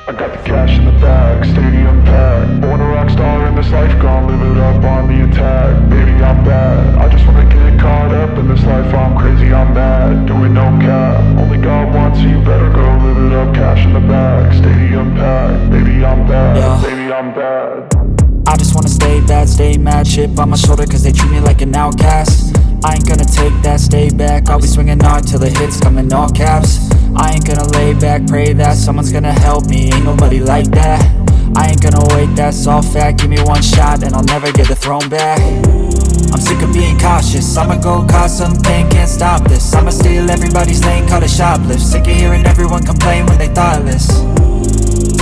I got the cash in the bag, stadium packed. Born a rock star in this life, gon' live it up on the attack. Baby, I'm bad, I just wanna get caught up in this life. I'm crazy, I'm mad, doing no cap. Only God wants, so you better go live it up. Cash in the bag, stadium packed. Baby, I'm bad, Yeah. baby, I'm bad. I just wanna stay bad, stay mad. Chip on my shoulder cause they treat me like an outcast. I ain't gonna take that, stay back. I'll be swinging hard till the hits come in all caps. I ain't gonna lay back, pray that someone's gonna help me. Ain't nobody like that. I ain't gonna wait, that's all fact. Give me one shot and I'll never get the throne back. I'm sick of being cautious, I'ma go cause some pain, can't stop this. I'ma steal everybody's lane, call it shoplift. Sick of hearing everyone complain when they thoughtless.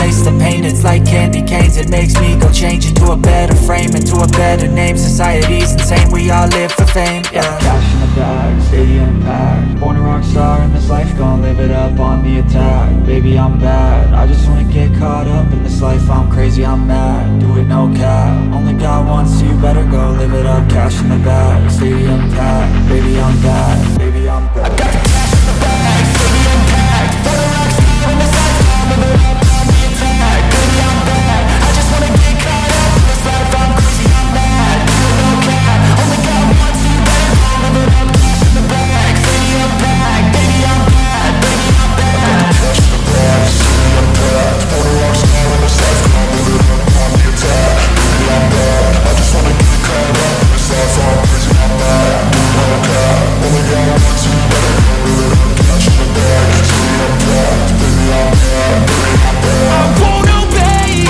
Taste the pain, it's like candy canes. It makes me go change into a better frame, into a better name. Society's insane, we all live for fame, yeah. Cash in the bag, stadium packed. Born a rock star in this life, gon' live it up on the attack. Baby, I'm bad, I just wanna get caught up in this life. I'm crazy, I'm mad, do it no cap. Only God wants, so you better go live it up. Cash in the bag, stadium packed. Baby, I'm bad, baby, I'm bad. I got the cash in the bag, stadium packed. Born a rock star in this life, gon' live it up on the attack. Baby, I'm bad, I just wanna get caught up in this life. I'm crazy, I'm mad, do it no cap. Only God wants, so you better go live it up. Cash in the bag, stadium packed. Baby, I'm bad, baby, I'm bad. Cash in the bag, stadium packed. Born a rock star in this life, gon' live it up on the attack. Baby, I'm bad, I just wanna get caught up in this life. I'm crazy, I'm mad, do it no cap. Only God wants, so you better go live it up. Cash in the bag, stadium packed. Baby, I'm bad, baby, I'm bad. I won't obey.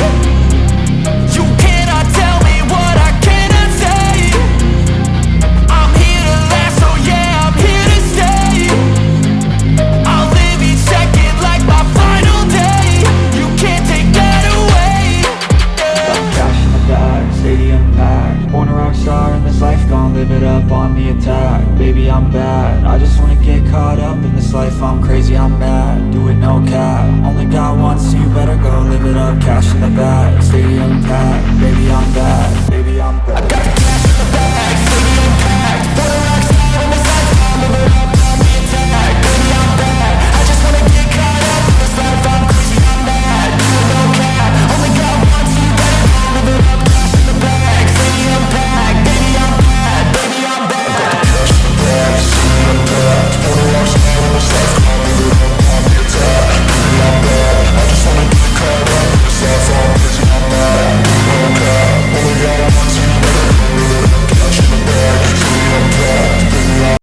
You cannot tell me what I cannot say. I'm here to last, so yeah, I'm here to stay. I'll live each second like my final day. You can't take that away, yeah. Cash in the bag, stadium packed. Born a rock star in this life, gon' live it up on the attack. Baby, I'm bad, I just wanna get caught up in this life. I'm crazy, I'm mad, do it no cap. Only God wants, so you better go live it up. Cash in the bag, stadium packed. Baby, I'm